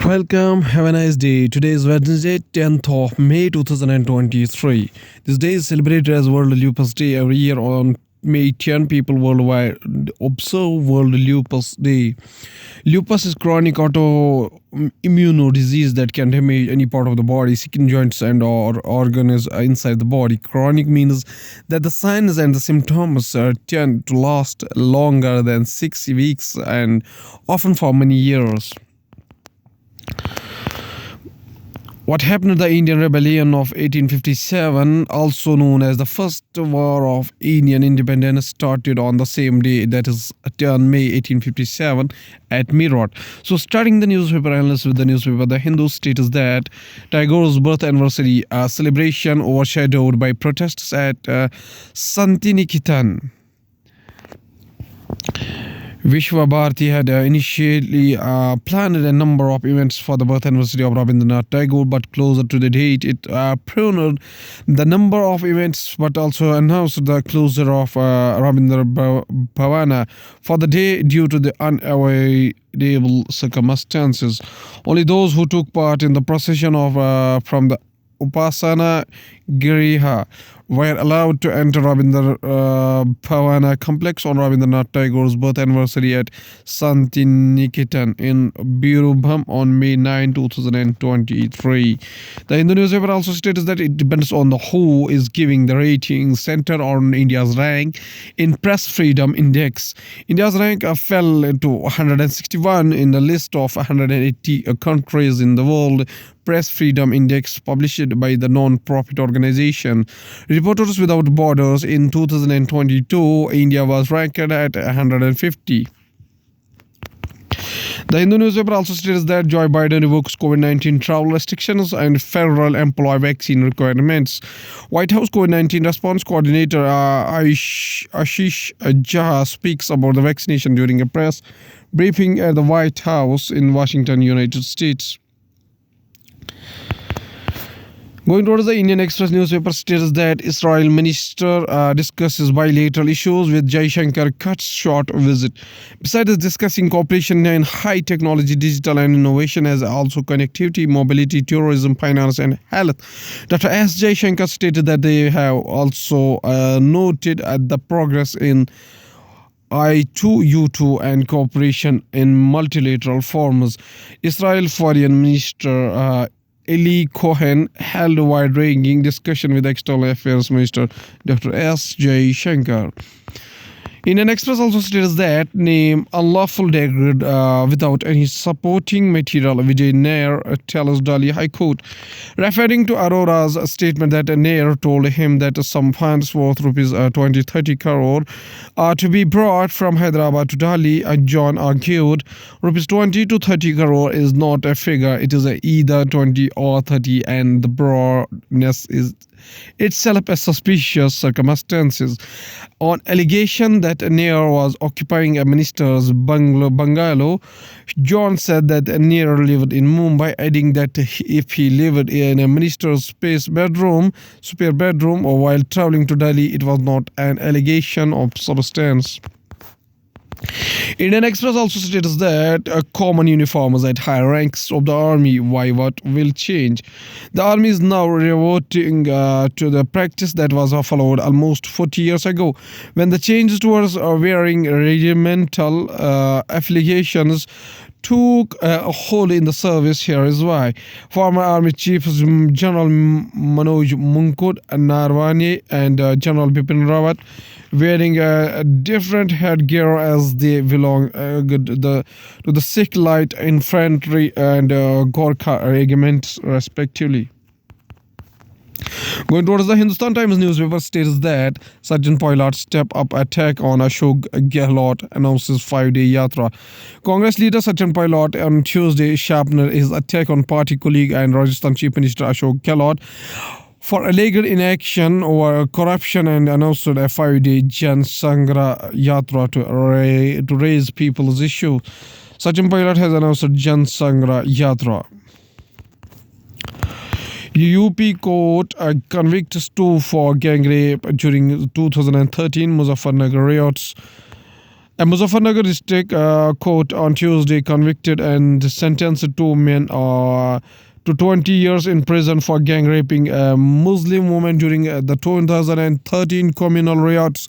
Welcome, have a nice day. Today is Wednesday, 10th of May 2023. This day is celebrated as World Lupus Day. Every year on May 10, people worldwide observe World Lupus Day. Lupus is chronic autoimmune disease that can damage any part of the body, skin, joints, and or organs inside the body. Chronic means that the signs and the symptoms tend to last longer than 6 weeks and often for many years. What happened to the Indian Rebellion of 1857, also known as the First War of Indian Independence, started on the same day, that is 10 May 1857 at Meerut. So starting the newspaper analyst with the newspaper The Hindu states that Tagore's birth anniversary celebration overshadowed by protests at Santiniketan. Vishwa Bharati had initially planned a number of events for the birth anniversary of Rabindranath Tagore, but closer to the date, it pruned the number of events, but also announced the closure of Rabindra Bhavana for the day due to the unavoidable circumstances. Only those who took part in the procession of from the Upasana Giriha were allowed to enter Rabindra Bhavana complex on Rabindranath Tagore's birth anniversary at Santiniketan in Birubham on May 9, 2023. The Hindu newspaper also states that it depends on who is giving the rating center on India's rank in Press Freedom Index. India's rank fell to 161 in the list of 180 countries in the world. Press Freedom Index, published by the non-profit organization Reporters Without Borders in 2022, India was ranked at 150. The Hindu newspaper also states that Joe Biden revokes COVID-19 travel restrictions and federal employee vaccine requirements. White House COVID-19 response coordinator Ashish Jha speaks about the vaccination during a press briefing at the White House in Washington, United States. Going towards the Indian Express newspaper states that Israel minister discusses bilateral issues with Jaishankar cuts short visit. Besides discussing cooperation in high technology, digital and innovation, as also connectivity, mobility, tourism, finance and health, Dr. S. Jaishankar stated that they have also noted the progress in I2U2 and cooperation in multilateral forums. Israel Foreign Minister Eli Cohen held a wide-ranging discussion with External Affairs Minister Dr. S. Jaishankar. Indian Express also states that name unlawful degrade without any supporting material. Vijay Nair tells Delhi High Court, referring to Arora's statement that Nair told him that some funds worth rupees 20-30 crore are to be brought from Hyderabad to Delhi. John argued rupees 20 to 30 crore is not a figure; it is either 20 or 30, and the broadness is itself a suspicious circumstances. On allegation that Nair was occupying a minister's bungalow, John said that Nair lived in Mumbai, adding that if he lived in a minister's spare bedroom or while traveling to Delhi, it was not an allegation of substance. Indian Express also states that common uniforms at higher ranks of the army, why what will change. The army is now reverting to the practice that was followed almost 40 years ago, when the change towards wearing regimental affiliations took a hold in the service. Here is why. Former Army Chief General Manoj Munkud Narwane and General Bipin Rawat wearing a different headgear as they belong to the Sikh Light Infantry and Gorkha regiments respectively. Going towards the Hindustan Times newspaper states that Sachin Pilot step up attack on Ashok Gehlot, announces 5-day yatra. Congress leader Sachin Pilot on Tuesday sharpened his attack on party colleague and Rajasthan Chief Minister Ashok Gehlot for alleged inaction over corruption and announced a 5-day Jan Sangra Yatra to raise people's issues. Sachin Pilot has announced Jan Sangra Yatra. UP court convicts 2 for gang rape during 2013 Muzaffarnagar riots. A Muzaffarnagar district court on Tuesday convicted and sentenced two men to 20 years in prison for gang raping a Muslim woman during the 2013 communal riots,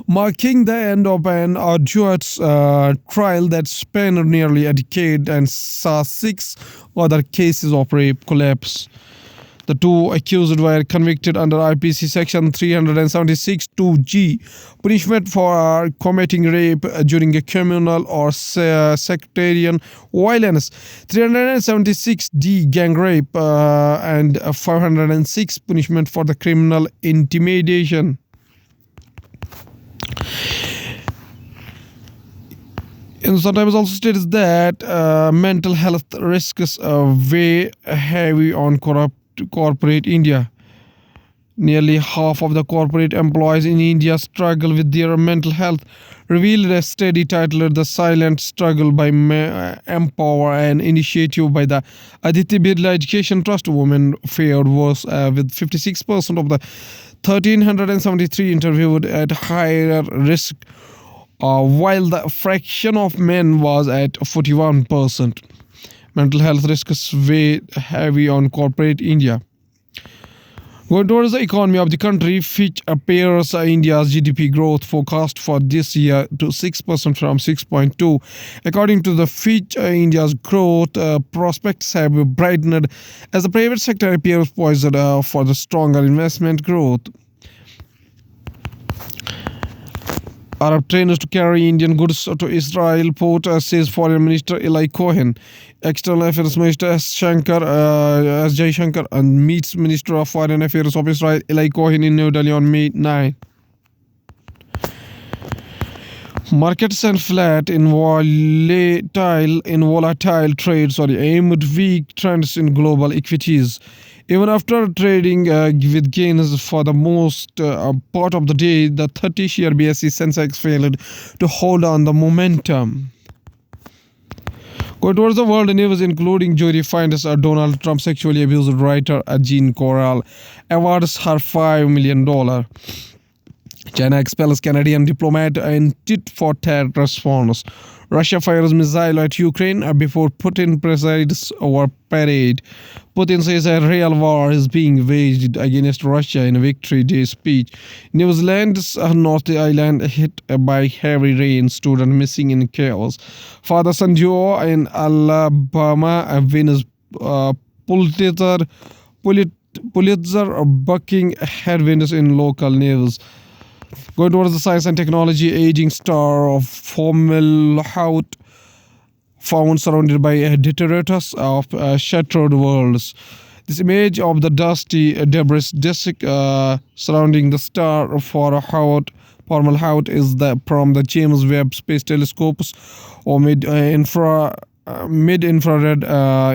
marking the end of an arduous trial that spanned nearly a decade and saw six other cases of rape collapse. The two accused were convicted under IPC section 376 2G, punishment for committing rape during a communal or sectarian violence, 376D gang rape, and 506 punishment for the criminal intimidation. And sometimes also states that mental health risks weigh heavy on corporate India. Nearly half of the corporate employees in India struggle with their mental health, revealed a study titled The Silent Struggle by Empower, an initiative by the Aditya Birla Education Trust. Women fared worse, with 56% of the 1,373 interviewed at higher risk, while the fraction of men was at 41%. Mental health risks weigh heavy on corporate India. Going towards the economy of the country, Fitch appears India's GDP growth forecast for this year to 6% from 6.2. According to the Fitch, India's growth prospects have brightened as the private sector appears poised for the stronger investment growth. Arab trainers to carry Indian goods to Israel port, says Foreign Minister Eli Cohen. External Affairs Minister S. Jaishankar and meets Minister of Foreign Affairs of Israel Eli Cohen in New Delhi on May 9. Markets and flat in volatile trade, amid weak trends in global equities. Even after trading with gains for the most part of the day, the 30-year BSE Sensex failed to hold on the momentum. Going towards the world news, including jury finds Donald Trump sexually abused writer Jean Corral, awards her $5 million. China expels Canadian diplomat in tit-for-tat response. Russia fires missile at Ukraine before Putin presides over parade. Putin says a real war is being waged against Russia in a Victory Day speech. New Zealand's North Island hit by heavy rain, student missing in chaos. Father-son duo in Alabama wins Pulitzer bucking headwinds in local news. Going towards the science and technology, aging star of formaldehyde found surrounded by detritus of shattered worlds. This image of the dusty debris disk surrounding the star formaldehyde is from the James Webb Space Telescope's or mid-infrared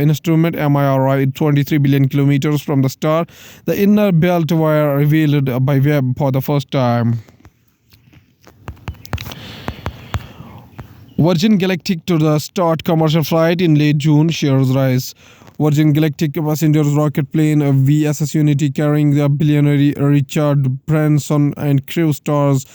instrument MIRI, 23 billion kilometers from the star. The inner belt were revealed by Webb for the first time. Virgin Galactic to the start commercial flight in late June, shares rise. Virgin Galactic passenger rocket plane VSS Unity carrying the billionaire Richard Branson and crew starts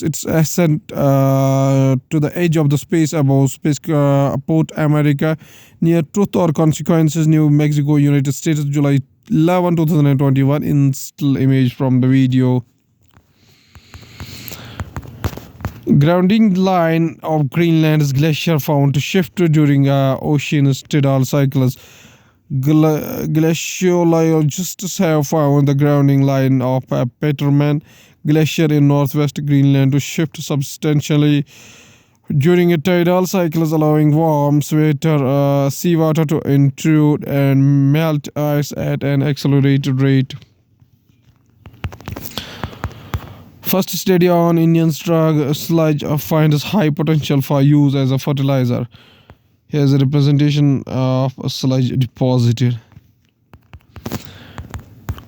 its ascent to the edge of the space above Spaceport America near Truth or Consequences, New Mexico, United States, July 11, 2021. In still image from the video. Grounding line of Greenland's glacier found to shift during ocean tidal cycles. Glaciologists have found the grounding line of Petermann Glacier in northwest Greenland to shift substantially during a tidal cycles, allowing warm seawater to intrude and melt ice at an accelerated rate. First study on Indian's drug sludge finds high potential for use as a fertilizer. Here's a representation of a sludge deposited.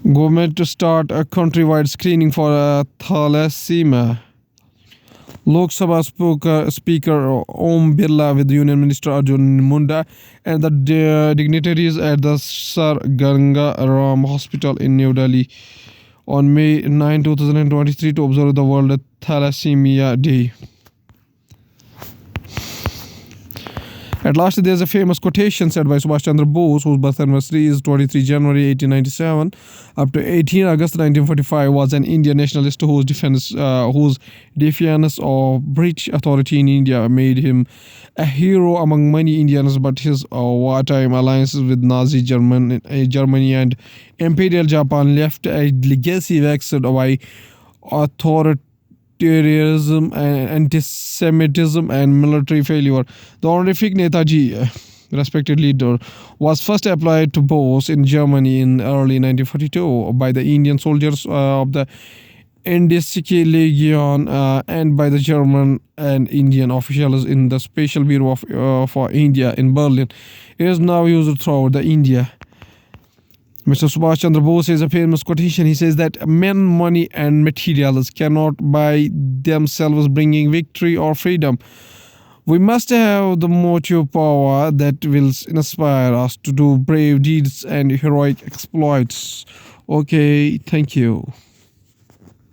Government to start a countrywide screening for thalassemia. Lok Sabha Speaker Om Birla with Union Minister Arjun Munda and the dignitaries at the Sir Ganga Ram Hospital in New Delhi on May 9, 2023 to observe the World Thalassemia Day. At last, there's a famous quotation said by Subhash Chandra Bose, whose birth anniversary is 23 January 1897, up to 18 August 1945, was an Indian nationalist whose defiance of British authority in India made him a hero among many Indians. But his wartime alliances with Nazi Germany and Imperial Japan left a legacy vexed by authoritarianism, anti-Semitism, and military failure. The honorific Netaji, respected leader, was first applied to Bose in Germany in early 1942 by the Indian soldiers of the Indische Legion and by the German and Indian officials in the Special Bureau for India in Berlin. It is now used throughout the India. Mr. Subhash Chandra Bose has a famous quotation. He says that men, money, and materials cannot by themselves bringing victory or freedom. We must have the motive power that will inspire us to do brave deeds and heroic exploits. Okay, thank you.